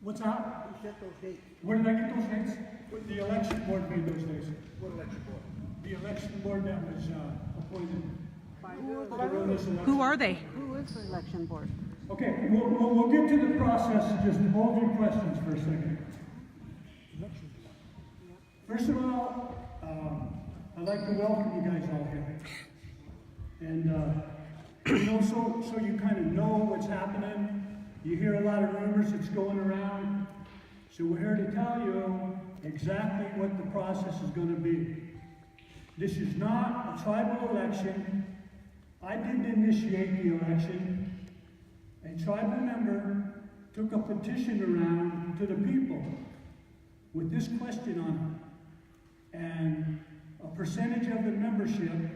What's that? Who set those dates? Where did I get those dates? The election board made those dates. What election board? The election board that was appointed. By to run this election. who are they? Who is the election board? Okay, we'll get to the process. Just hold your questions for a second. First of all, I'd like to welcome you guys all here. And, you know, so you kind of know what's happening. You hear a lot of rumors that's going around. So we're here to tell you exactly what the process is going to be. This is not a tribal election. I didn't initiate the election. A tribal member took a petition around to the people with this question on it. And a percentage of the membership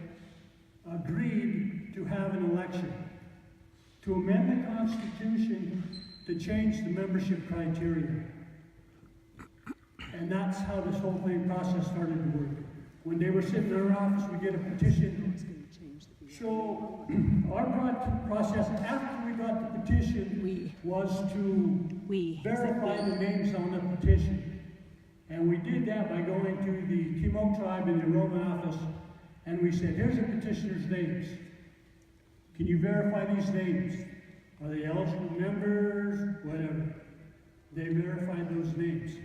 agreed to have an election, to amend the Constitution to change the membership criteria. And that's how this whole thing process started to work. When they were sitting in our office, we get a petition. So our process after we got the petition was to verify the names on the petition. And we did that by going to the Timok tribe in the enrollment office, and we said, here's the petitioner's names. Can you verify these names? Are they eligible members? Whatever. They verified those names.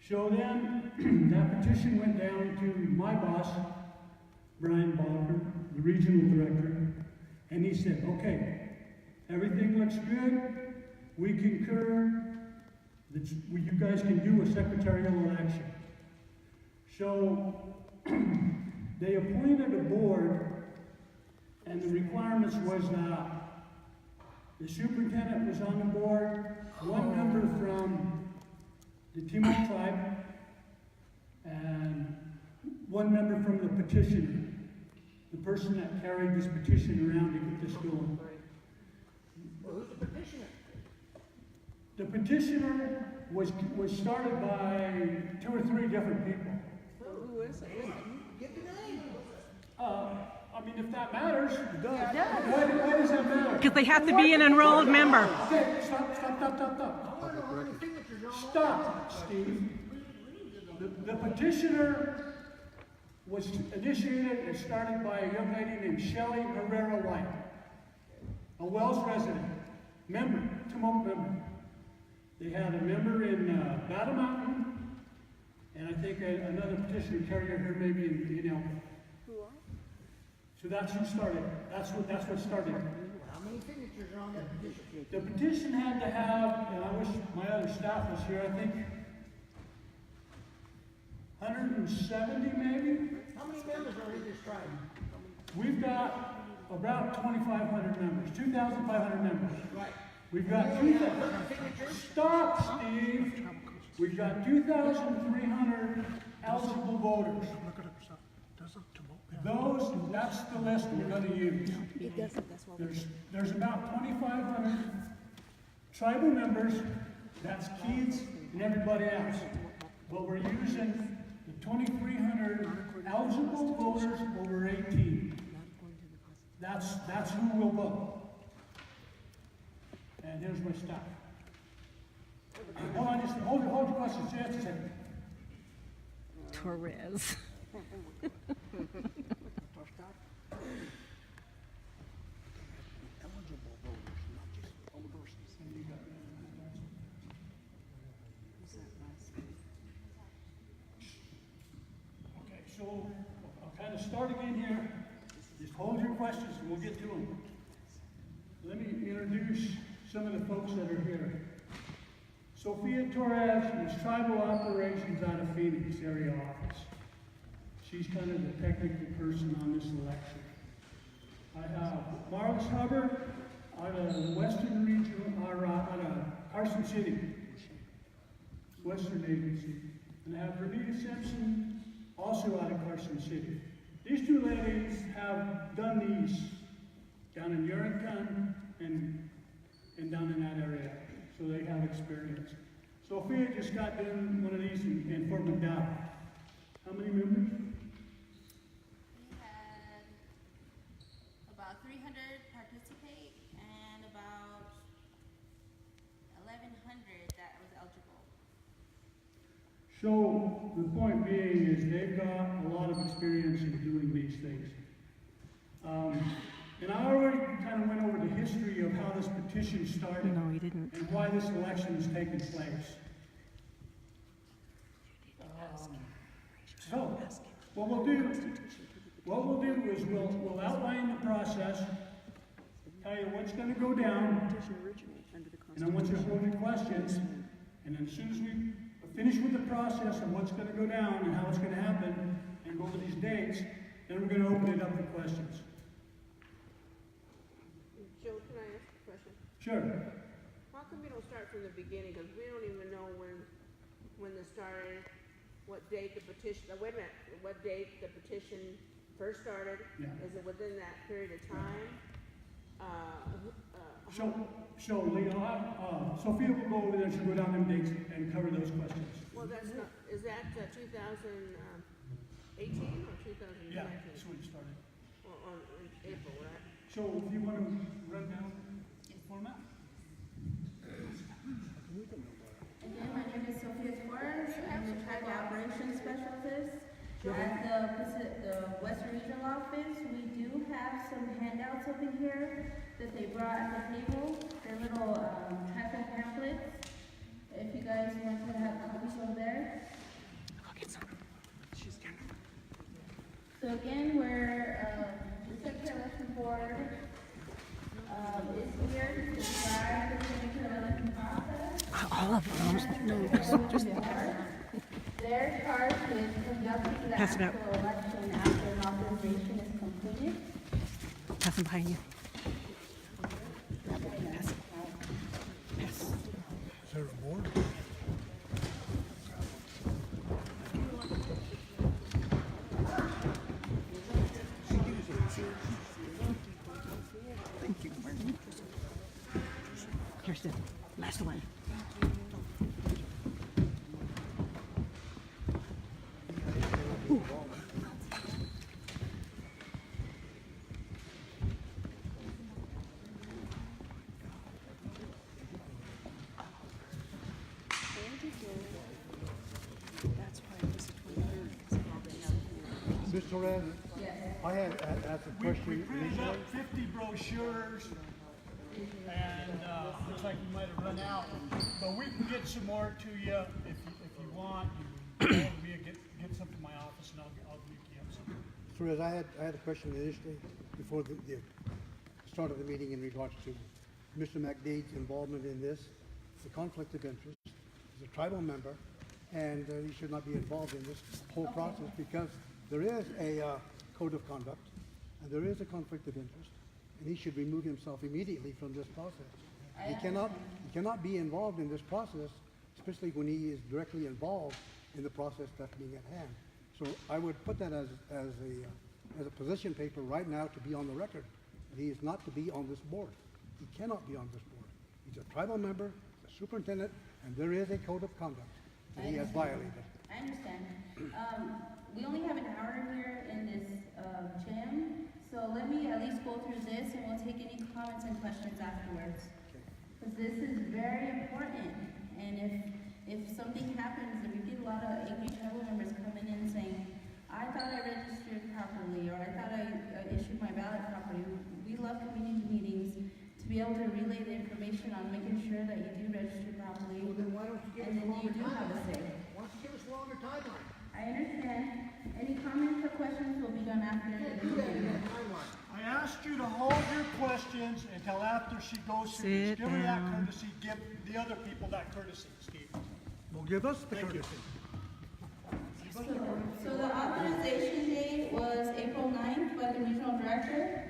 So then, that petition went down to my boss, Brian Balker, the regional director, and he said, okay, everything looks good. We concur that you guys can do a secretarial election. So they appointed a board, and the requirements was that the superintendent was on the board, one member from the Timok tribe, and one member from the petitioner, the person that carried this petition around to get this going. Who's the petitioner? The petitioner was started by 2 or 3 different people. Who is it? Give the name. I mean, if that matters, why does that matter? Because they have to be an enrolled member. Okay, stop. Stop, Steve. The petitioner was initiated and started by a young lady named Shelley Herrera White, a Wells resident, member, Timok member. They had a member in Battle Mountain, and I think another petitioner carrier here maybe in Elko. So that's who started. That's what started. How many signatures are on that petition? The petition had to have, and I wish my other staff was here, I think 170 maybe. How many members are in this tribe? We've got about 2,500 members, 2,500 members. Right. We've got 2,000. Stop, Steve. We've got 2,300 eligible voters. That's the list we're going to use. There's about 2,500 tribal members. That's kids and everybody else. But we're using the 2,300 eligible voters over 18. That's who will vote. And here's my staff. Hold on, just hold your questions. Just a second. Torres. Okay, so I'll kind of start again here. Just hold your questions and we'll get to them. Let me introduce some of the folks that are here. Sophia Torres is Tribal Operations out of Phoenix area office. She's kind of the technical person on this election. I have Marlis Hubbard out of the Western region, out of Carson City, Western Agency. And I have Renita Simpson, also out of Carson City. These 2 ladies have done these down in Urincan and down in that area. So they have experience. Sophia just got done one of these in Fort McDowell. How many members? We had about 300 participate and about 1,100 that So the point being is they've got a lot of experience in doing these things. And I already kind of went over the history of how this petition started No, he didn't. and why this election is taking place. So what we'll do is we'll outline the process, tell you what's going to go down, and I want you to hold your questions, and then as soon as we finish with the process of what's going to go down and how it's going to happen, and go over these dates, then we're going to open it up for questions. Joe, can I ask a question? Sure. How come you don't start from the beginning? Because we don't even know when this started, what date the petition, wait a minute, what date the petition first started? Yeah. Is it within that period of time? Sophia will go over there, she'll go down them dates and cover those questions. Well, that's not, is that 2018 or 2019? Yeah, that's when it started. Or in April, right? So if you want to run down the format? Again, my name is Sophia Torres. I'm the Tribal Operations Specialist at the Western Regional Office. We do have some handouts over here that they brought at the table. They're little traffic pamphlets. If you guys want to have copies over there. So again, we're the Secretary Election Board is here to describe the Secretary Election process. All of them. No, just Their charge is conducting the Pass it out. actual election after an authorization is completed. pass them behind you. Pass. Pass. Is there a board? Thank you. Here's the last one. Ms. Torres, I had asked a We question printed up initially. 50 brochures, and looks like we might have run out. But we can get some more to you if you want. You can call me and get some to my office, and I'll make you up some. Torres, I had a question initially before the start of the meeting in regards to Mr. McDade's involvement in this, the conflict of interest. He's a tribal member, and he should not be involved in this whole process because there is a code of conduct, and there is a conflict of interest, and he should remove himself immediately from this process. He cannot be involved in this process, especially when he is directly involved in the process that's being at hand. So I would put that as a position paper right now to be on the record. He is not to be on this board. He cannot be on this board. He's a tribal member, a superintendent, and there is a code of conduct that he has violated. I understand. We only have an hour here in this gym, so let me at least go through this and we'll take any comments and questions afterwards. Because this is very important, and if something happens, we get a lot of angry tribal members coming in saying, I thought I registered properly, or I thought I issued my ballot properly. We love community meetings to be able to relay the information on making sure that you do register properly, Well, then why don't you give us and a then you longer do have a timeline? say. Why don't you give us a longer timeline? I understand. Any comments or questions will be done after the Do that in meeting. that timeline. I asked you to hold your questions until after she goes through. Sit Give her that down. courtesy. Give the other people that courtesy, Steve. Well, give us the Thank you. courtesy. So the authorization date was April 9th by the regional director,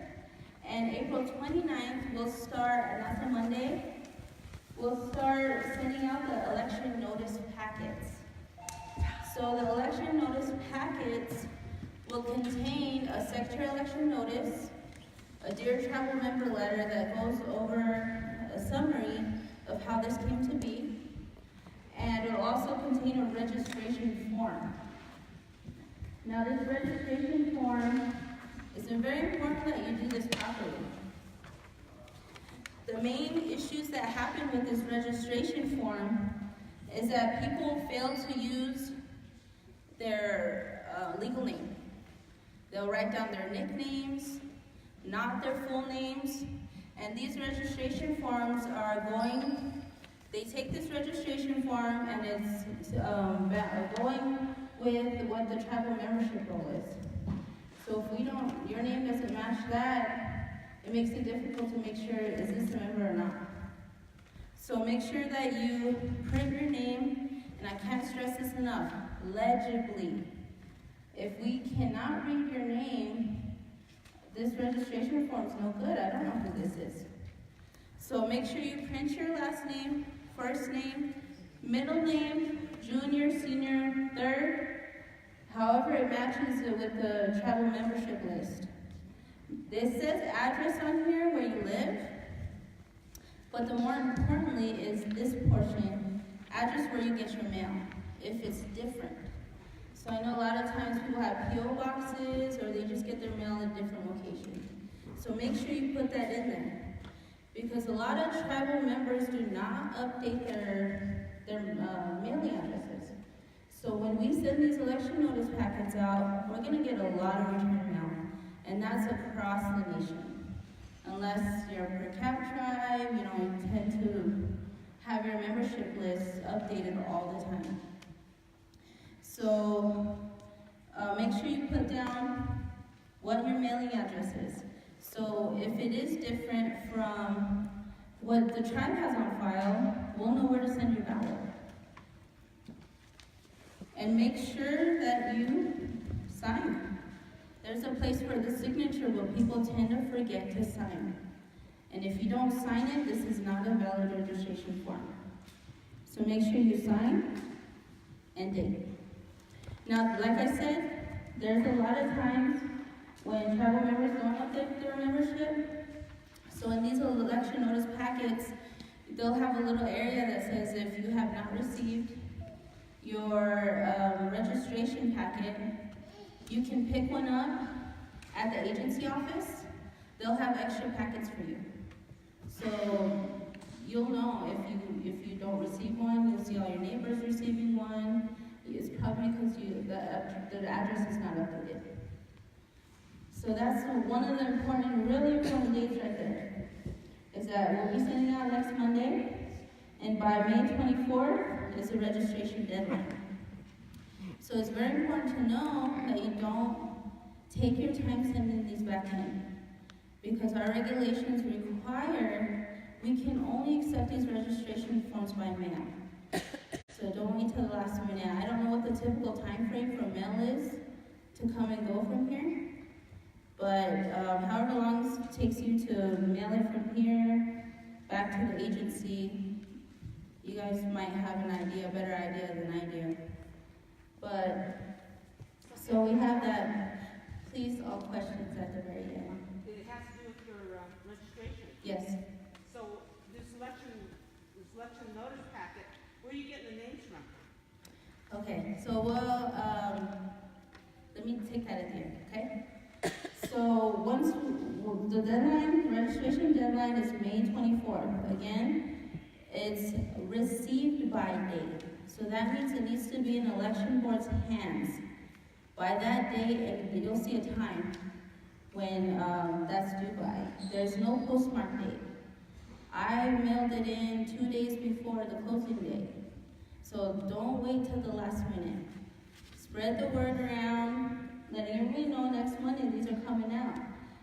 and April 29th will start, and that's a Monday, we'll start sending out the election notice packets. So the election notice packets will contain a secretary election notice, a Dear Tribal Member letter that goes over a summary of how this came to be, and it will also contain a registration form. Now, this registration form, it's very important that you do this properly. The main issues that happen with this registration form is that people fail to use their legal name. They'll write down their nicknames, not their full names, and these registration forms are they take this registration form and it's going with what the tribal membership roll is. So if your name doesn't match that, it makes it difficult to make sure, is this a member or not? So make sure that you print your name, and I can't stress this enough, legibly. If we cannot read your name, this registration form is no good. I don't know who this is. So make sure you print your last name, first name, middle name, junior, senior, third, however it matches with the tribal membership list. This says address on here where you live, but the more importantly is this portion, address where you get your mail, if it's different. So I know a lot of times people have P.O. boxes or they just get their mail in different locations. So make sure you put that in there. Because a lot of tribal members do not update their mailing addresses. So when we send these election notice packets out, we're gonna get a lot of return mail. And that's across the nation. Unless you're a per cap tribe, you tend to have your membership list updated all the time. So make sure you put down what your mailing address is. So if it is different from what the tribe has on file, we'll know where to send your ballot. And make sure that you sign. There's a place for the signature, but people tend to forget to sign. And if you don't sign it, this is not a valid registration form. So make sure you sign and date. Now, like I said, there's a lot of times when tribal members don't update their membership. So in these election notice packets, they'll have a little area that says if you have not received your registration packet, you can pick one up at the agency office. They'll have extra packets for you. So you'll know if you don't receive one, you'll see all your neighbors receiving one. It's probably because the address is not updated. So that's one of the really important dates right there. Is that we'll be sending out next Monday, and by May 24th is the registration deadline. So it's very important to know that you don't take your time sending these back in, because our regulations require we can only accept these registration forms by mail. So don't wait till the last minute. I don't know what the typical time frame for mail is to come and go from here, but however long it takes you to mail it from here back to the agency, you guys might have an idea, a better idea than I do. But, so we have that. Please, all questions at the very end. It has to do with your registration. Yes. So this election notice packet, where are you getting the names from? Okay, so let me take that in here, okay? So once the deadline, registration deadline is May 24th. Again, it's received by date. So that means it needs to be in election board's hands by that date, and you'll see a time when that's due by. There's no postmark date. I mailed it in 2 days before the closing date. So don't wait till the last minute. Spread the word around, letting everybody know next Monday these are coming out.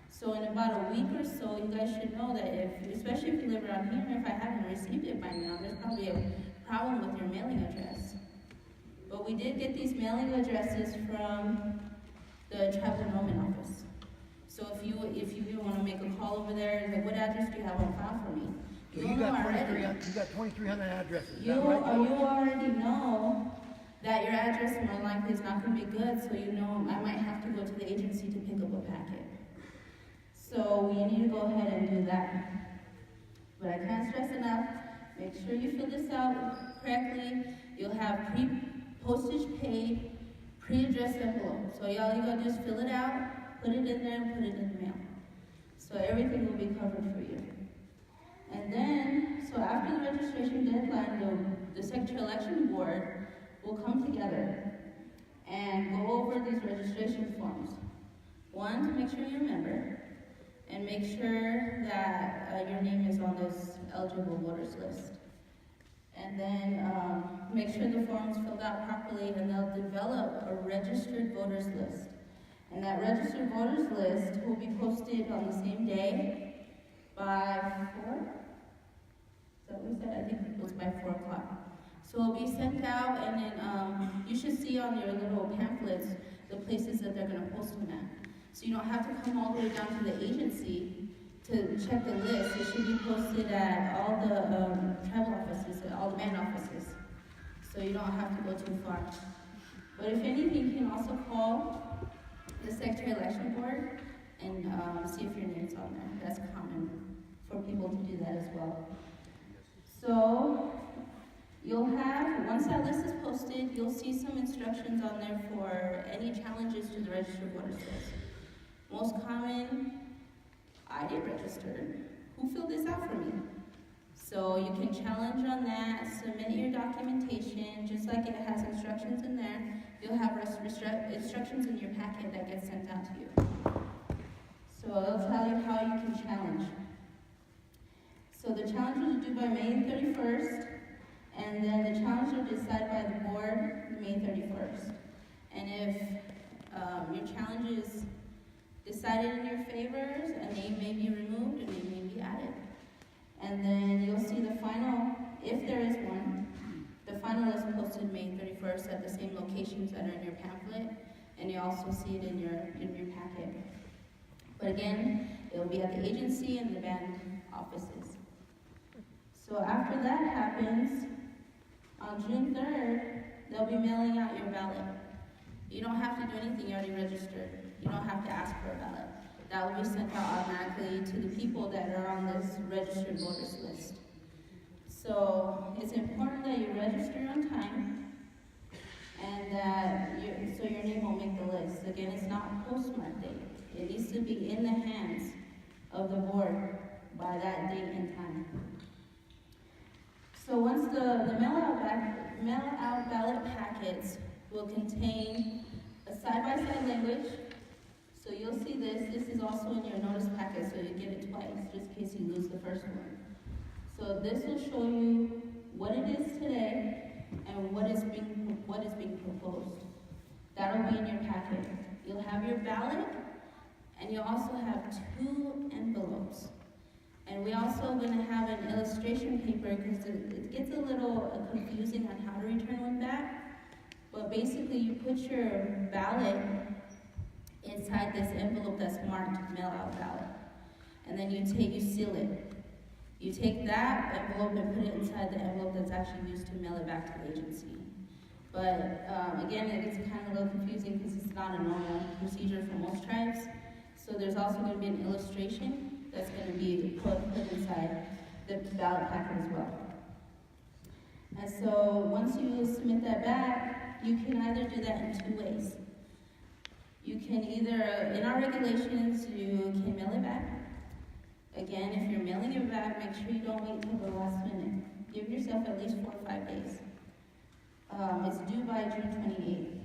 So in about a week or so, you guys should know that especially if you live around here, if I haven't received it by now, there's probably a problem with your mailing address. But we did get these mailing addresses from the tribal enrollment office. So if you want to make a call over there, like, what address do you have on file for me? So you got 2,300 addresses, is You that right? already know that your address more likely is not going to be good, so you know I might have to go to the agency to pick up a packet. So we need to go ahead and do that. But I can't stress enough, make sure you fill this out correctly. You'll have postage paid, pre-addressed envelope. So all you gotta do is fill it out, put it in there, and put it in the mail. So everything will be covered for you. And then, so after the registration deadline, the Secretary Election Board will come together and go over these registration forms. One, to make sure you're a member, and make sure that your name is on this eligible voters list. And then make sure the form is filled out properly, and they'll develop a registered voters list. And that registered voters list will be posted on the same day by 4? Is that what we said? I think it was by 4 o'clock. So it'll be sent out, and then you should see on your little pamphlets the places that they're going to post them at. So you don't have to come all the way down to the agency to check the list. It should be posted at all the tribal offices, all the band offices. So you don't have to go too far. But if anything, you can also call the Secretary Election Board and see if your name's on there. That's common for people to do that as well. So you'll have, once that list is posted, you'll see some instructions on there for any challenges to the registered voters list. Most common, I did register. Who filled this out for me? So you can challenge on that, submit your documentation, just like it has instructions in there. You'll have instructions in your packet that gets sent out to you. So it'll tell you how you can challenge. So the challenges are due by May 31st, and then the challenges are decided by the board May 31st. And if your challenge is decided in your favors, a name may be removed, a name may be added. And then you'll see the final, if there is one, the final is posted May 31st at the same locations that are in your pamphlet, and you also see it in your packet. But again, it will be at the agency and the band offices. So after that happens, on June 3rd, they'll be mailing out your ballot. You don't have to do anything, you already registered. You don't have to ask for a ballot. That will be sent out automatically to the people that are on this registered voters list. So it's important that you register on time, and that so your name will make the list. Again, it's not a postmark date. It needs to be in the hands of the board by that date and time. So once the mail-out ballot packets will contain a side-by-side language. So you'll see this. This is also in your notice packet, so you get it twice, just in case you lose the first one. So this will show you what it is today and what is being proposed. That'll be in your packet. You'll have your ballot, and you'll also have 2 envelopes. And we also going to have an illustration paper because it gets a little confusing on how to return one back. But basically, you put your ballot inside this envelope that's marked mail-out ballot. And then you seal it. You take that envelope and put it inside the envelope that's actually used to mail it back to the agency. But again, it gets kind of a little confusing because it's not a normal procedure for most tribes. So there's also going to be an illustration that's going to be put inside the ballot packet as well. And so once you submit that back, you can either do that in 2 ways. You can either, in our regulations, you can mail it back. Again, if you're mailing it back, make sure you don't wait until the last minute. Give yourself at least 4 or 5 days. It's due by June 28th.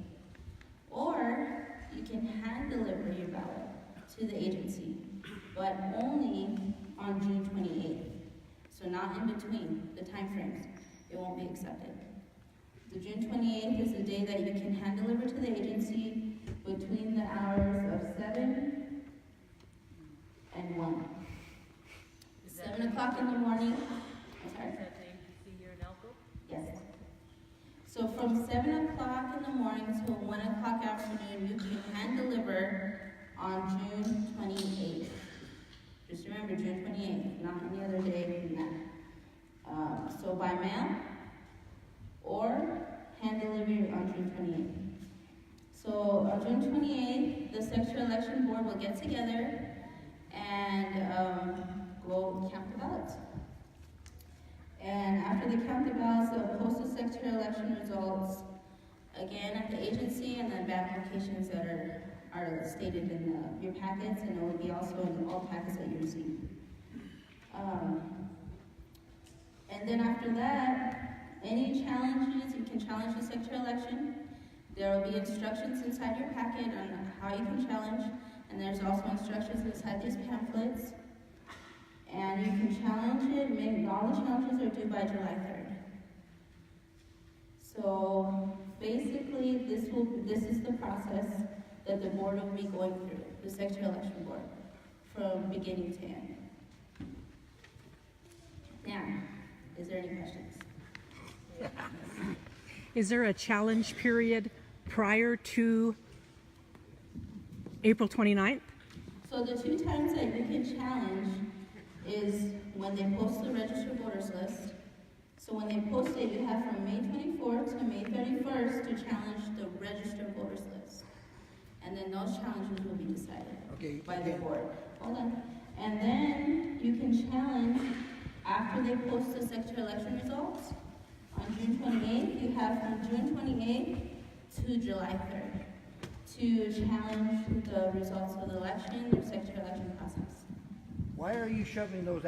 Or you can hand deliver your ballot to the agency, but only on June 28th. So not in between the time frames. It won't be accepted. The June 28th is the day that you can hand deliver to the agency between the hours of 7 and 1. 7 o'clock in the morning. I'm sorry. Is that the agency here in Elko? Yes. So from 7 o'clock in the morning till 1 o'clock afternoon, you can hand deliver on June 28th. Just remember June 28th, not any other day than that. So by mail or hand delivery on June 28th. So on June 28th, the Secretary Election Board will get together and go count the ballots. And after they count the ballots, they'll post the Secretary Election results again at the agency and then ballot locations that are stated in your packets, and it will be also in all packets that you receive. And then after that, any challenges, you can challenge the Secretary Election. There will be instructions inside your packet on how you can challenge, and there's also instructions inside these pamphlets. And you can challenge it, all the challenges are due by July 3rd. So basically, this is the process that the board will be going through, the Secretary Election Board, from beginning to end. Now, is there any questions? Is there a challenge period prior to April 29th? So the two times that you can challenge is when they post the registered voters list. So when they post it, you have from May 24th to May 31st to challenge the registered voters list. And then those challenges will be decided by the board. Hold on. And then you can challenge after they post the Secretary election results on June 28th. You have from June 28th to July 3rd to challenge the results of the election, the Secretary election process. Why are you shoving those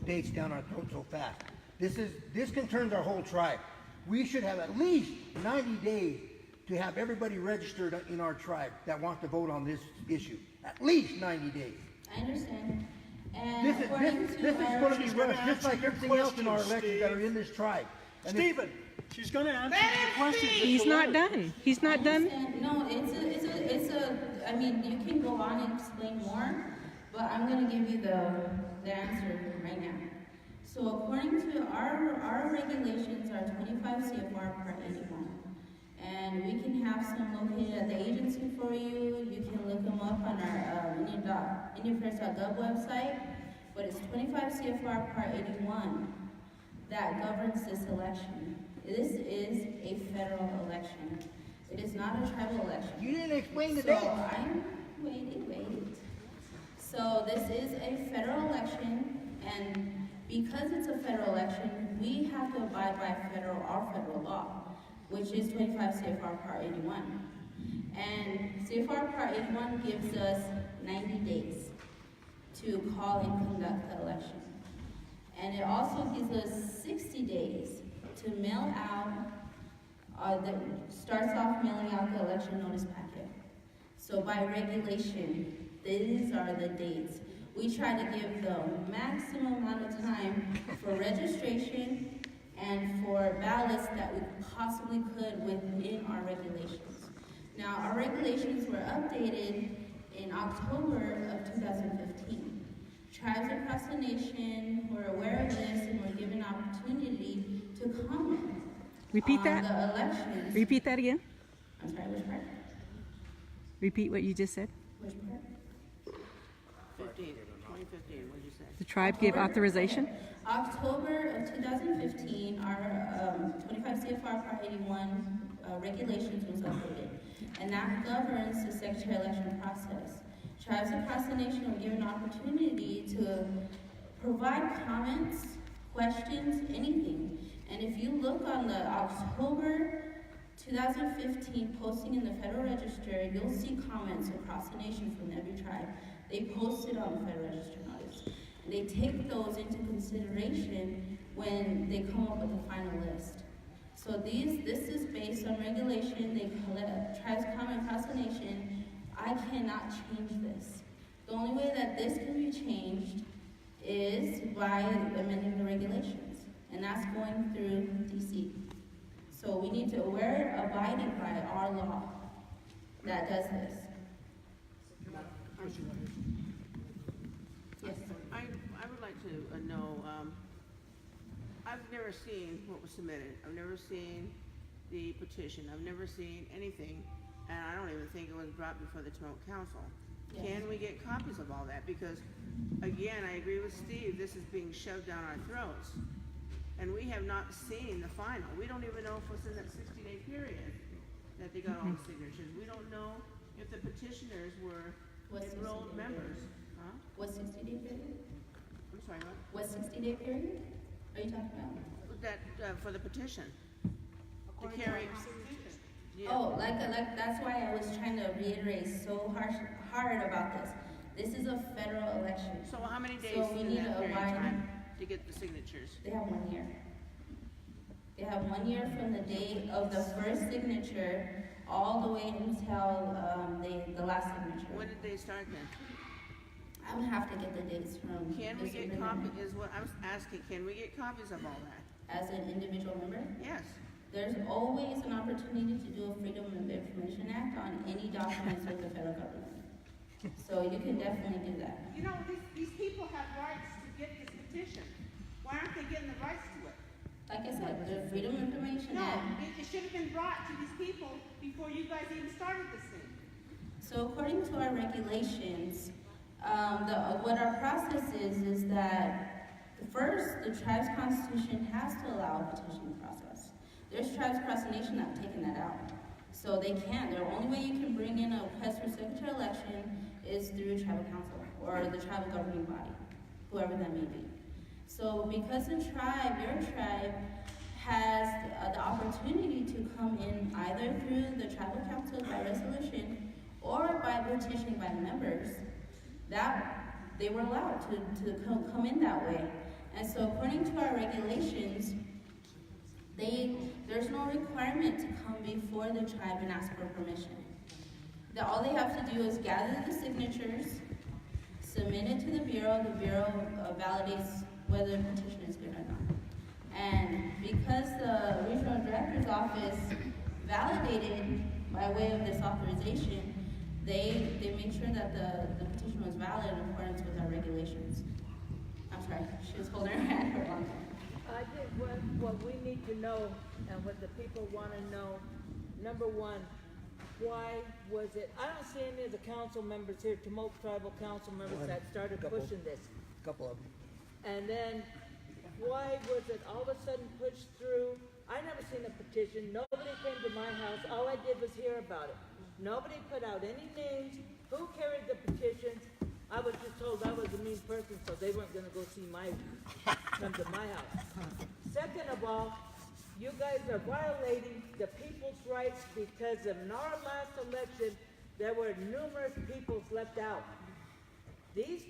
dates down our throat so fast? This concerns our whole tribe. We should have at least 90 days to have everybody registered in our tribe that wants to vote on this issue. At least 90 days. I understand. And This is according going to to be rushed, just like everything else in our elections that are in this tribe. And Stephen, she's going to answer your questions. He's not done. He's not done. No, I mean, you can go on and explain more, but I'm going to give you the answer right now. So according to our regulations are 25 CFR Part 81. And we can have some located at the agency for you. You can look them up on our IndianAffairs.gov website. But it's 25 CFR Part 81 that governs this election. This is a federal election. It is not a tribal election. You didn't explain the So dates. I'm wait. So this is a federal election, and because it's a federal election, we have to abide by our federal law, which is 25 CFR Part 81. And CFR Part 81 gives us 90 days to call and conduct the election. And it also gives us 60 days to mail out, starts off mailing out the election notice packet. So by regulation, these are the dates. We try to give the maximum amount of time for registration and for ballots that we possibly could within our regulations. Now, our regulations were updated in October of 2015. Tribes across the nation were aware of this and were given opportunity to comment Repeat on that. the elections. Repeat that again. I'm sorry, which part? Repeat what you just said. Which part? 2015, what'd you say? The tribe gave authorization. October of 2015, our 25 CFR Part 81 regulations was updated, and that governs the Secretary election process. Tribes across the nation were given opportunity to provide comments, questions, anything. And if you look on the October 2015 posting in the Federal Register, you'll see comments across the nation from every tribe. They posted on the Federal Register notice. And they take those into consideration when they come up with the final list. So this is based on regulation. They let tribes comment across the nation. I cannot change this. The only way that this can be changed is by amending the regulations. And that's going through DC. So we need to, we're abiding by our law that does this. Yes. I would like to know, I've never seen what was submitted. I've never seen the petition. I've never seen anything, and I don't even think it was brought before the Toronto Council. Yes. Can we get copies of all that? Because, again, I agree with Steve, this is being shoved down our throats. And we have not seen the final. We don't even know if it's in that 60-day period that they got all the signatures. We don't know if the petitioners were enrolled members. Huh? What 60-day period? I'm sorry, what? What 60-day period are you talking about? That, for the petition. To carry. Yeah. Oh, like that's why I was trying to reiterate so hard about this. This is a federal election. So how many days So we in need that to period of abide. time to get the signatures? They have 1 year. They have 1 year from the date of the first signature all the way until the last signature. When did they start then? I'm gonna have to get the dates from. Can the we get superintendent. copies, is what I was asking, can we get copies of all that? As an individual member, Yes. there's always an opportunity to do a Freedom of Information Act on any documents with the federal government. So you can definitely do that. You know, these people have rights to get this petition. Why aren't they getting the rights to it? Like I said, the Freedom of Information No, Act. it should have been brought to these people before you guys even started this thing. So according to our regulations, what our process is that first, the tribe's constitution has to allow a petitioning process. There's tribes across the nation that have taken that out. So they can't. The only way you can bring in a request for secretary election is through tribal council or the tribal governing body, whoever that may be. So because the tribe, your tribe, has the opportunity to come in either through the tribal council by resolution or by petitioning by the members, that they were allowed to come in that way. And so according to our regulations, there's no requirement to come before the tribe and ask for permission. All they have to do is gather the signatures, submit it to the Bureau validates whether the petition is good or not. And because the Regional Director's Office validated by way of this authorization, they made sure that the petition was valid in accordance with our regulations. I'm sorry, she was holding her hand for a long time. I think what we need to know and what the people want to know, number one, why was it, I don't see any of the council members here, Tomoke Tribal Council members that started pushing this. Couple of them. And then, why was it all of a sudden pushed through? I never seen a petition, nobody came to my house, all I did was hear about it. Nobody put out any names, who carried the petitions? I was just told I was a mean person, so they weren't gonna go come to my house. Second of all, you guys are violating the people's rights because in our last election, there were numerous peoples left out. These,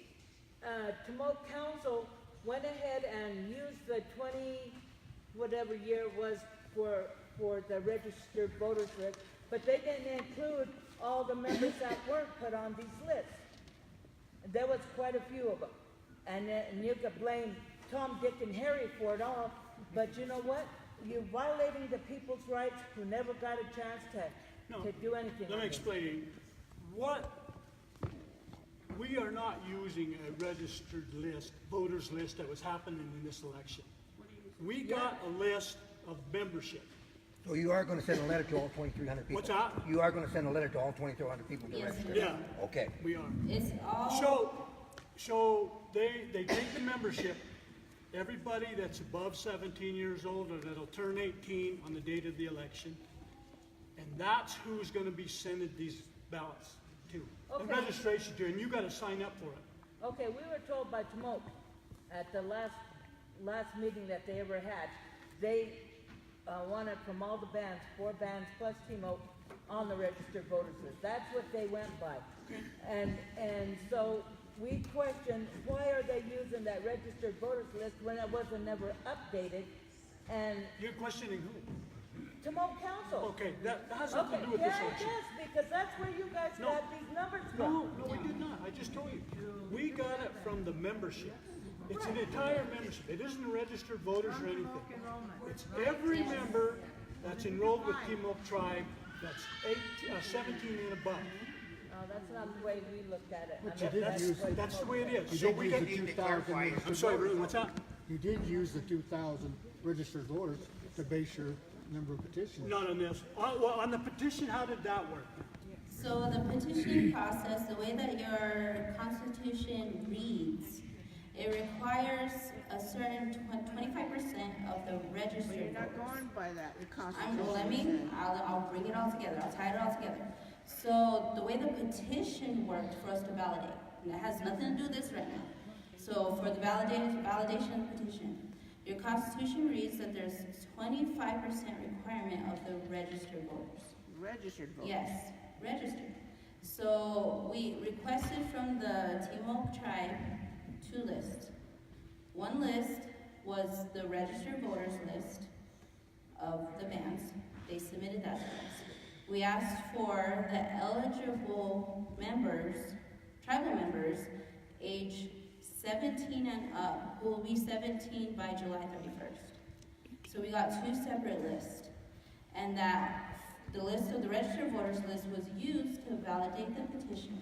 Tomoke Council went ahead and used the 20, whatever year it was for the registered voters list, but they didn't include all the members that weren't put on these lists. There was quite a few of them. And you could blame Tom, Dick, and Harry for it all, but you know what? You're violating the people's rights who never got a chance to do anything. Let me explain. We are not using a registered list, voters list that was happening in this election. We got a list of membership. So you are gonna send a letter to all 2,300 people? What's that? You are gonna send a letter to all 2,300 people to Yes, register? Yeah. Okay. We are. It's all. So they take the membership, everybody that's above 17 years old or that'll turn 18 on the date of the election, and that's who's gonna be sending these ballots to. Okay. And registration to, and you gotta sign up for it. Okay, we were told by Tomoke at the last meeting that they ever had, they wanted from all the bands, 4 bands plus Tomoke, on the registered voters list. That's what they went by. And so we questioned, why are they using that registered voters list when it wasn't never updated? And You're questioning who? Tomoke Council. Okay, that has nothing to do with this election. Yes, because that's where you guys No. got these numbers No, from. no, we did not. I just told you. We got it from the membership. It's an entire membership. It isn't registered voters or anything. It's every member that's enrolled with Timok Tribe that's 17 and above. No, that's not the way we looked at it. But you did use, That's the way it is. you So did we use got, the 2,000, I'm sorry, really, what's that? you did use the 2,000 registered voters to base your number of petitions. Not on this. Well, on the petition, how did that work? So the petitioning process, the way that your constitution reads, it requires a certain 25% of the registered You're not voters. going by that, your Well, constitution. I'll bring it all together, I'll tie it all together. So the way the petition worked for us to validate, and it has nothing to do with this right now. So for the validation of the petition, your constitution reads that there's 25% requirement of the registered voters. Registered voters. Yes, registered. So we requested from the Timok tribe 2 lists. One list was the registered voters list. submitted that to us. We asked for the eligible members, tribal members, age 17 and up, who will be 17 by July 31st. So we got two separate lists. And that the list of the registered voters list was used to validate the petition.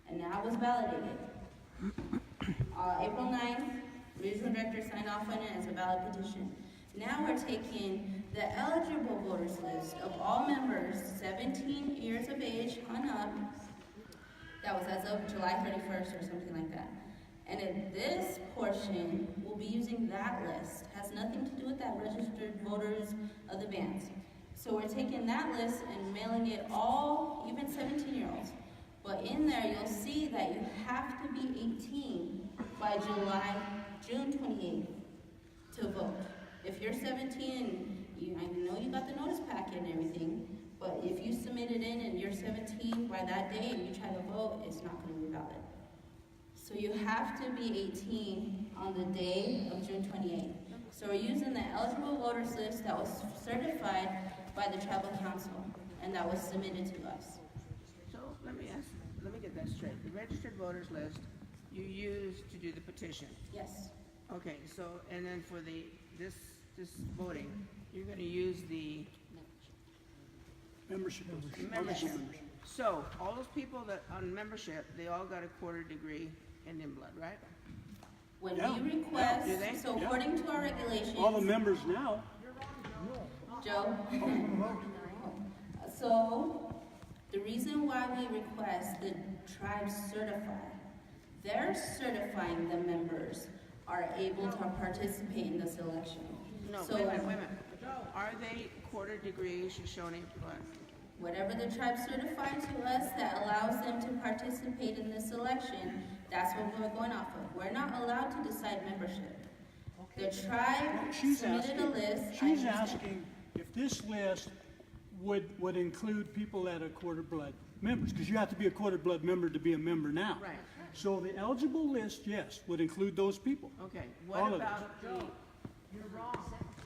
And now it was validated. April 9th, regional director signed off on it as a valid petition. Now we're taking the eligible voters list of all members 17 years of age on up. That was as of July 31st or something like that. And in this portion, we'll be using that list. Has nothing to do with that registered voters of the bands. So we're taking that list and mailing it all, even 17-year-olds. But in there, you'll see that you have to be 18 by June 28th to vote. If you're 17, I know you got the notice packet and everything, but if you submit it in and you're 17 by that day and you try to vote, it's not going to be valid. So you have to be 18 on the day of June 28th. So we're using the eligible voters list that was certified by the tribal council and that was submitted to us. So let me get that straight. The registered voters list you used to do the petition. Yes. Okay, so, and then for this voting, you're gonna use the Membership. membership. So, all those people that, on membership, they all got a quarter degree Indian blood, right? When Yeah. we request, Do they? so according to our regulations. All the members now. Joe? So, the reason why we request the tribe certify, they're certifying the members are able to participate in this election. No, So, wait a minute. Are they quarter degree Shoshone blood? whatever the tribe certified to us that allows them to participate in this election, that's what we're going off of. We're not allowed to decide membership. The tribe She's submitted a asking, list. I she's understand. asking if this list would include people that are quarter blood members, because you have to be a quarter blood member to be a member now. Right. So the eligible list, yes, would include those people. Okay, All what of about the, You're wrong.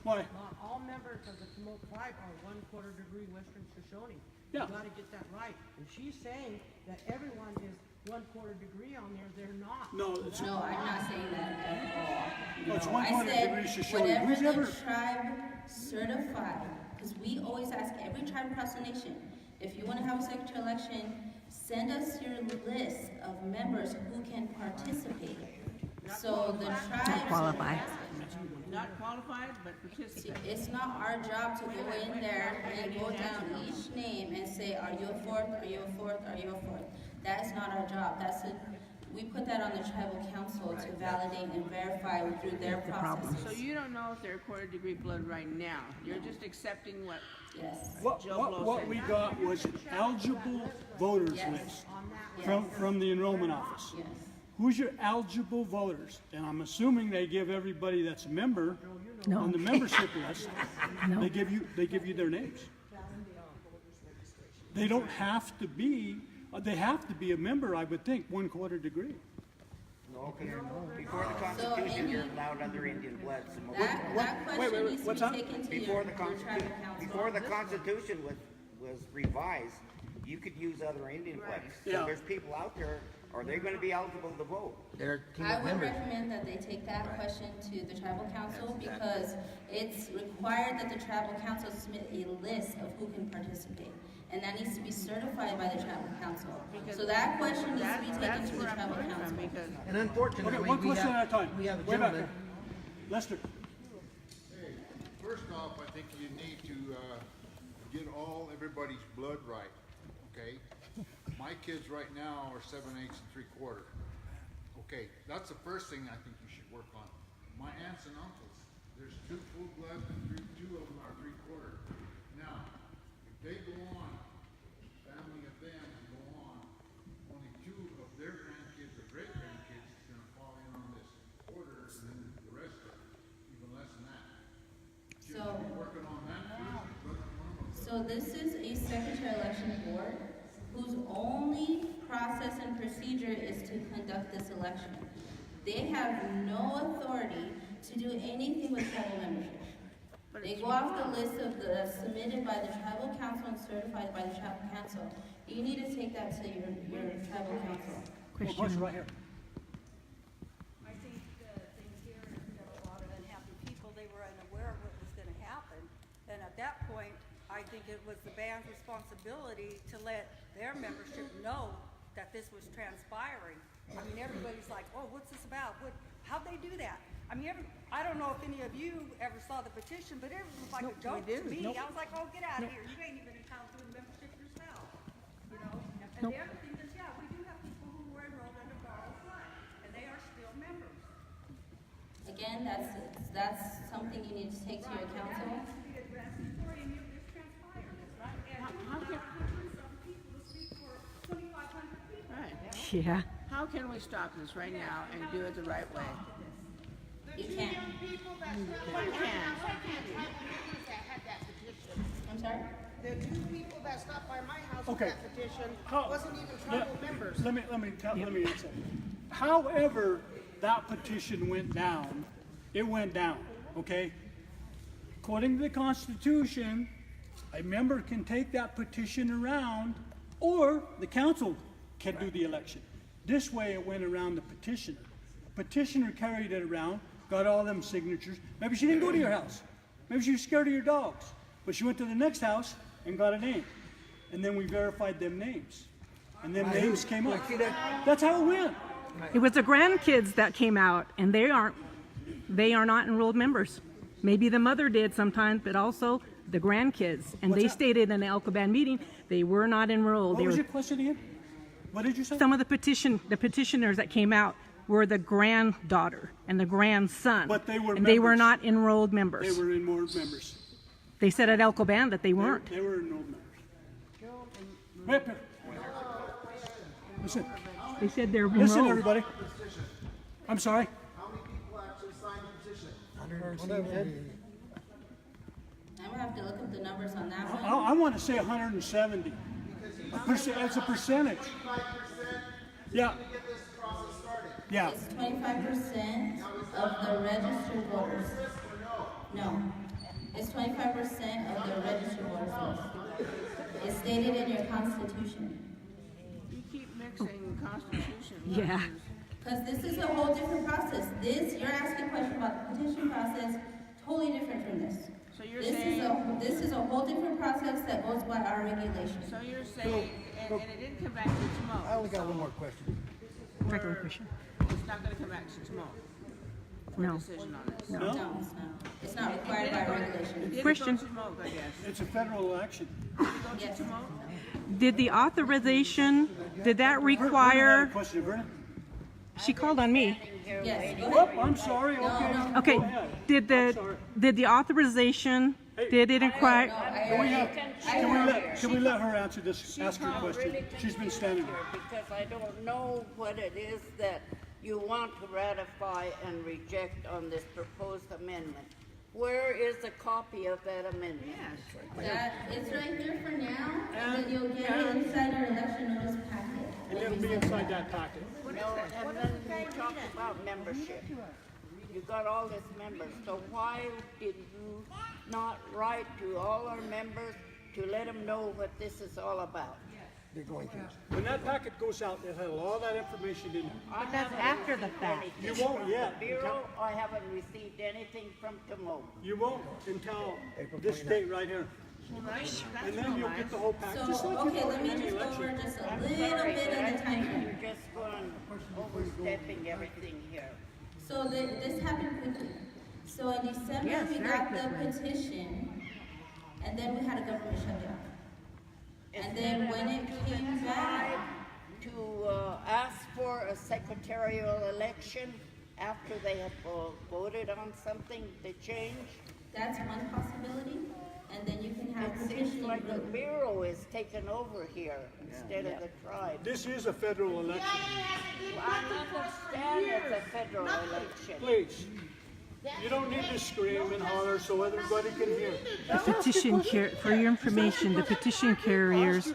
Why? Not all members of the Kamote tribe are 1/4 degree Western Shoshone. Yeah. You gotta get that right. And she's saying that everyone is 1/4 degree on there, they're not. No, it's, No, I'm not saying that at all. no, it's No, one I quarter said, degree Shoshone. whatever Who's ever, the tribe certified, because we always ask every tribe across the nation, if you want to have a secretary election, send us your list of members who can participate. So the tribe. qualified. not qualified, but participate? It's not our job to go in there and go down each name and say, are you a fourth, are you a fourth, are you a fourth? That is not our job. We put that on the tribal council to validate and verify through their processes. So you don't know if they're quarter degree blood right now? You're just accepting what Yes. what we got was an eligible voters Yes. list Yes. from the enrollment office. Yes. Who's your eligible voters? And I'm assuming they give everybody that's a member on the membership list, they give you their names. They don't have to be, they have to be a member, I would think, 1/4 degree. No, because before the Constitution, you're allowed other Indian blood. That question needs to what's be that? taken to Before your the tribal Constitution, council. before the Constitution was revised, you could use other Indian blood. So Yeah. there's people out there, are they going to be eligible to vote? They're team I of would members. recommend that they take that question to the tribal council because it's required that the tribal council submit a list of who can participate. And that needs to be certified by the tribal council. So that question needs to be taken That's to the where I'm tribal coming from, council. because And unfortunately, Okay, one we question at a time. have a Way back gentleman. there. Lester. Hey, first off, I think you need to, get everybody's blood right, okay? My kids right now are 7/8 and 3/4. Okay, that's the first thing I think you should work on. My aunts and uncles, there's 2 full blood and 2 of them are 3/4. Now, if they go on, family of them go on, only 2 of their grandkids or great grandkids is gonna fall in on this quarter, and then the rest are even less than that. Should So- you be working on that too? But one of them- So this is a secretary election board whose only process and procedure is to conduct this election. They have no authority to do anything with tribal membership. They go off the list of the submitted by the tribal council and certified by the tribal council. You need to take that to your tribal council. Question right here. I think the thing here is that a lot of unhappy people, they were unaware of what was gonna happen. And at that point, I think it was the band's responsibility to let their membership know that this was transpiring. I mean, everybody's like, oh, what's this about? How'd they do that? I mean, I don't know if any of you ever saw the petition, but it was like a joke to me. I was like, oh, get out of here. You ain't even entitled to a membership yourself. You know? And the other thing is, yeah, we do have people who were enrolled under borrowed funds, and they are still members. Again, that's something you need to take to your council. That needs to be addressed before any of this transpires, right? And How can, 200-some people to speak for 2,500 people. right. Yeah. How can we stop this right now and do it the right way? You can't. We can. I'm sorry? The two people that stopped by my house with Okay. that petition How- wasn't even tribal members. Let me answer. However that petition went down, it went down, okay? According to the Constitution, a member can take that petition around, or the council can do the election. This way it went around the petitioner. Petitioner carried it around, got all them signatures. Maybe she didn't go to your house. Maybe she was scared of your dogs. But she went to the next house and got a name. And then we verified them names. And them names came up. That's how it went. It was the grandkids that came out, and they are not enrolled members. Maybe the mother did sometimes, but also the grandkids. And What's they that? stated in the Alcoban meeting they were not enrolled. What They was were, your question again? What did you say? some of the petitioners that came out were the granddaughter and the grandson. But they were and they were members. not enrolled members. They were enrolled members. They said at Alcoban that they weren't. They were enrolled members. Right up here. Listen, They said they're listen, enrolled. everybody. I'm sorry. How many people actually signed the petition? I'm gonna have to look up the numbers on that one. I want to say 170. It's a percentage. 25% Yeah. to get this process started. Yeah. It's 25% of the registered voters. No. It's 25% of the registered voters list. It's stated in your constitution. You keep mixing Constitution. Yeah. Because this is a whole different process. You're asking a question about the petition process, totally different from this. So you're This saying, is a whole different process that goes by our regulations. so you're saying, and it didn't come back to Timo. I only got one more question. Regular question. It's not gonna come back to Timo for a No. decision on this. No, it's not. It's not required by regulations. Did it Question. go to Timo, I guess? It's a federal election. Did it go Yes. to Timo? Did the authorization, did that require, Question, Verna? she called on me. Yes, go Oh, ahead. I'm sorry. Okay. no. Okay, Go ahead. did the authorization, did it require, Can we let her answer this? Ask her question. She's been standing there. Because I don't know what it is that you want to ratify and reject on this proposed amendment. Where is a copy of that amendment? It's right there for now, and then you'll get it inside our election notice packet. And it'll be inside that packet. No, and then you talked about membership. You got all these members, so why did you not write to all our members to let them know what this is all about? They're going to. When that packet goes out, it'll have all that information in it. But that's after the fact. You won't yet. Bureau, I haven't received anything from Timo. You won't until this date right here. And then you'll get the whole packet. Just So, like you okay, know let in me any just go over election. just a I'm little sorry, bit but I of the think time. you're just going overstepping everything here. So this happened quickly. So in December, we got the petition, and then we had a government shutdown. And then when it came back, To ask for a secretarial election after they have voted on something to change? that's one possibility, and then you can have It seems petitioning like the group. Bureau is taken over here instead of the tribe. This is a federal election. I understand it's a federal election. Please, you don't need to scream and holler so everybody can hear. the petition, for your information, the petition carriers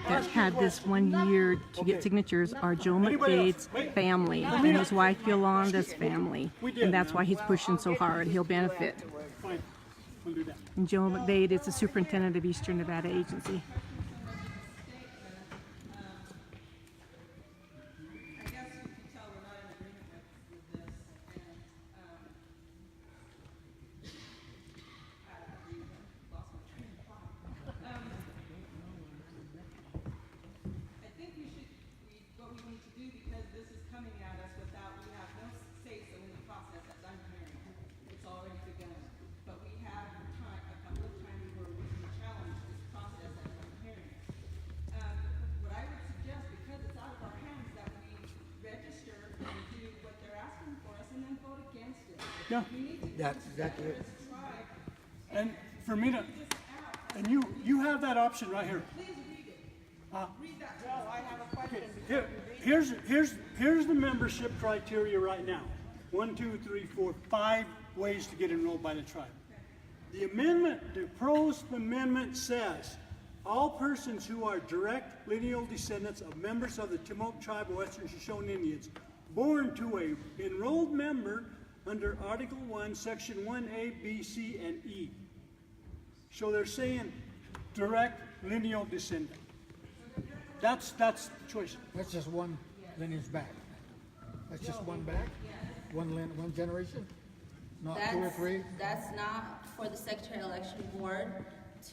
that had this 1 year to get signatures are Joe McDade's family and his wife Yolanda's family. And that's why he's pushing so hard. He'll benefit. Fine. we'll do that. And Joe McDade is the superintendent of Eastern Nevada Agency. Yeah. That's exactly it. And for me to, and you have that option right here. Here's the membership criteria right now. 1, 2, 3, 4, 5 ways to get enrolled by the tribe. The amendment, the proposed amendment says, all persons who are direct lineal descendants of members of the Timucua tribe of Western Shoshone Indians, born to a enrolled member under Article 1, Section 1A, B, C, and E. So they're saying direct lineal descendant. That's the choice. That's just one lineage back. That's just one back? One generation? Not two or three? That's not for the Secretary Election Board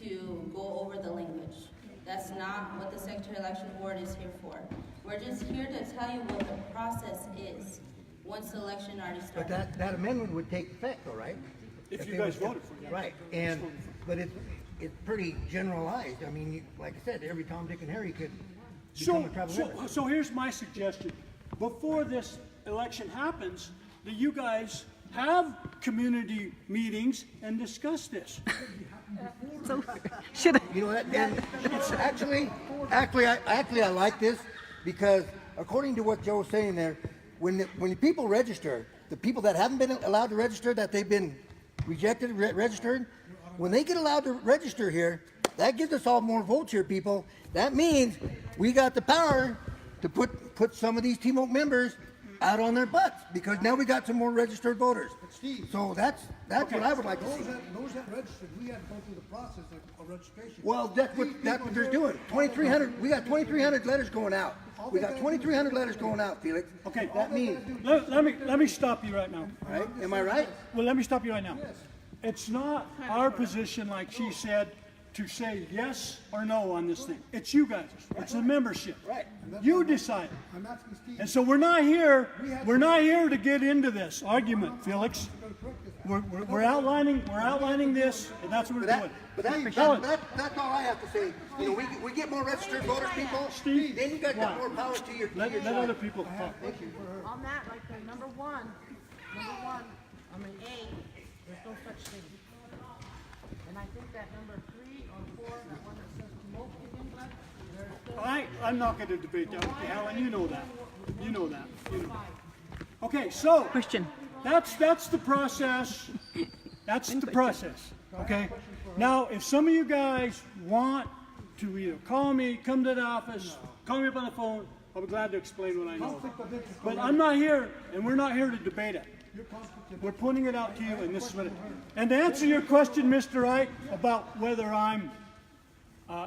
to go over the language. That's not what the Secretary Election Board is here for. We're just here to tell you what the process is once the election already started. But that amendment would take effect though, right? If you guys voted for it. Right, but it's pretty generalized. I mean, like I said, every Tom, Dick, and Harry could become a tribal member. So here's my suggestion. Before this election happens, that you guys have community meetings and discuss this. So, should I? You know what? And it's actually, I like this because according to what Joe was saying there, when the people register, the people that haven't been allowed to register, that they've been rejected, registered, when they get allowed to register here, that gives us all more votes here, people. That means we got the power to put some of these Timucua members out on their butts because now we got some more registered voters. Steve, so that's what I would like to see. Those that registered, we had to go through the process of registration. Well, that's what they're doing. 2,300. We got 2,300 letters going out. We got 2,300 letters going out, Felix. Okay, that means. Let me stop you right now. Right? Am I right? Well, let me stop you right now. It's not our position, like she said, to say yes or no on this thing. It's you guys. It's the membership. Right. You decide. I'm asking Steve. And so we're not here to get into this argument, Felix. We're outlining this, and that's what we're doing. But that's all I have to say. You know, we get more registered voters, people. Steve, then you guys got more power to your. Let other people talk. Thank you. On that, like the number one, I mean A, there's no such thing. And I think that number 3 or 4, that one that says Timucua Indian blood, I'm not going to debate that with you, Helen. You know that. You know that. Okay, so Question. That's the process. That's the process. Okay. Now, if some of you guys want to either call me, come to the office, call me up on the phone, I'll be glad to explain what I know. But I'm not here, and we're not here to debate it. We're putting it out to you, and this is what it. And to answer your question, Mr. Wright, about whether I'm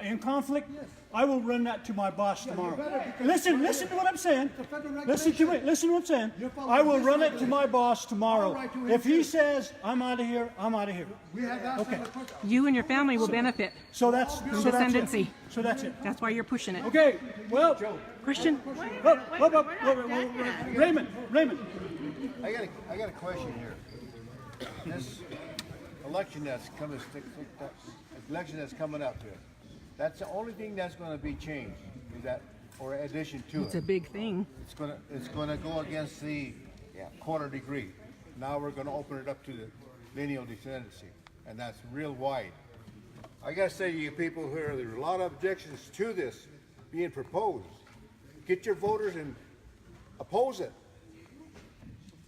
in conflict, I will run that to my boss tomorrow. Listen to what I'm saying. Listen to what I'm saying. I will run it to my boss tomorrow. If he says I'm out of here, I'm out of here. Okay. You and your family will benefit So that's descendancy. So that's it. That's why you're pushing it. Okay. Well, Christian. Raymond. I got a question here. This election that's coming up here. That's the only thing that's going to be changed, is that, or addition to It's it. a big thing. It's going to go against the quarter degree. Now we're going to open it up to the lineal descendancy, and that's real wide. I got to say to you people here, there's a lot of objections to this being proposed. Get your voters and oppose it.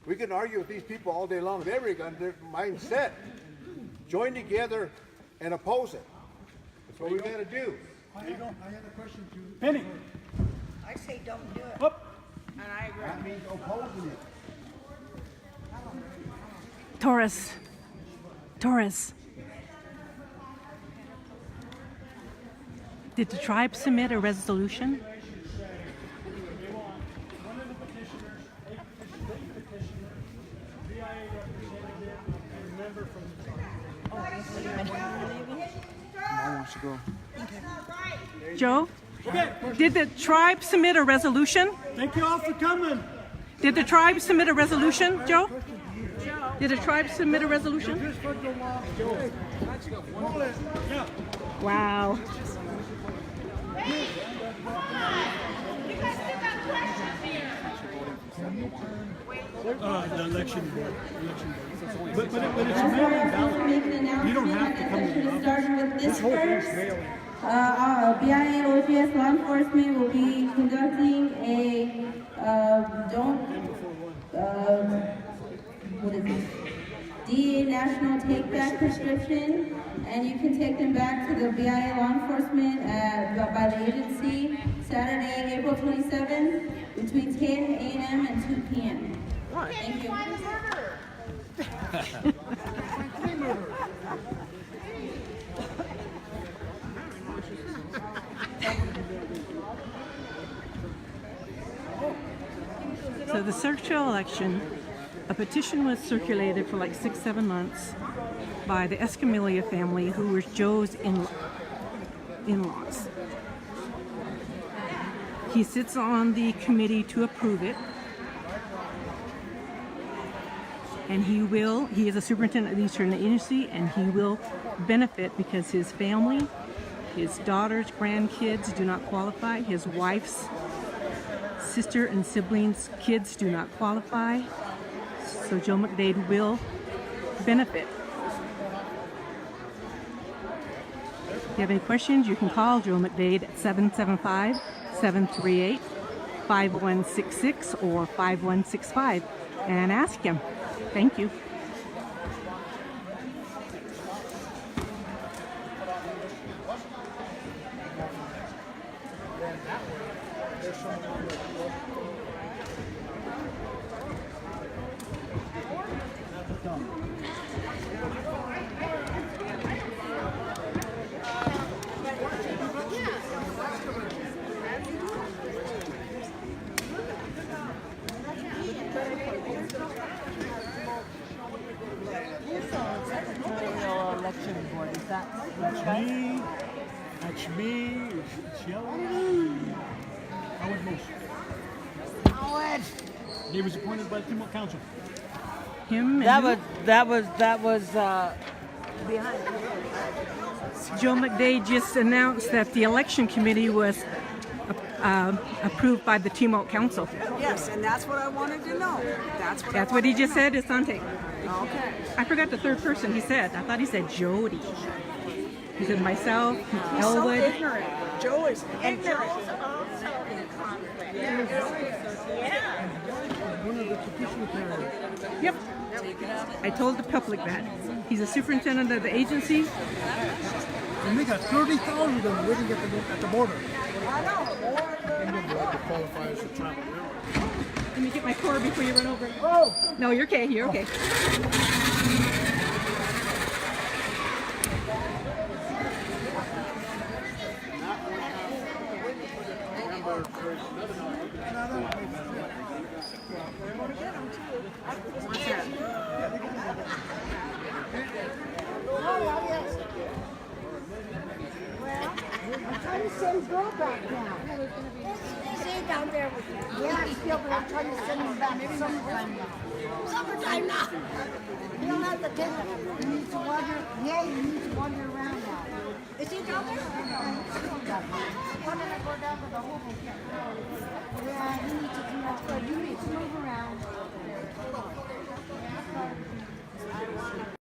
We can argue with these people all day long. They've got their mind set. Join together and oppose it. That's what we got to do. I had a question to Penny. I say don't do it. Up. And I agree. That means opposing it. Taurus. Did the tribe submit a resolution? They want one of the petitioners, a petitioner, BIA representative, and a member from the tribe. Mom wants to go. Joe? Did the tribe submit a resolution? Thank you all for coming. Did the tribe submit a resolution, Joe? Did the tribe submit a resolution? Wow. The election board. But it's a mail-in ballot. You don't have to come to the office. Starting with this first, BIA OGS law enforcement will be conducting a, what is it? DEA National Take Back prescription, and you can take them back to the BIA law enforcement by the agency Saturday, April 27th, between 10 a.m. and 2 p.m. Thank you. So the circular election, a petition was circulated for like 6-7 months by the Escamilla family, who were Joe's in-laws. He sits on the committee to approve it. And he is a superintendent of the Eastern Agency, and he will benefit because his family, his daughters, grandkids do not qualify. His wife's sister and siblings' kids do not qualify. So Joe McDade will benefit. If you have any questions, you can call Joe McDade at 775-738-5166 or 5165 and ask him. Thank you. That's me. It's yellow. Howard Moose. Howard! He was appointed by the Timor Council. Him and That was behind. Joe McDade just announced that the election committee was approved by the Timor Council. Yes, and that's what I wanted to know. That's what he just said. It's on tape. Okay. I forgot the third person he said. I thought he said Jody. He said myself, Elwood. So ignorant. Joe is ignorant. One of the petition carriers. Yep. I told the public that. He's a superintendent of the agency. And they got 30,000 of them waiting at the border. Let me get my cord before you run over. Oh! No, you're okay. You're okay. What's that? I'm trying to send Bill back down. Stay down there with you. Yeah, still, but I'm trying to send him back sometime now. Summertime now. You don't have to take him. He needs to wander. Yeah, he needs to wander around now. Is he down there? Why don't I go down to the hobo camp?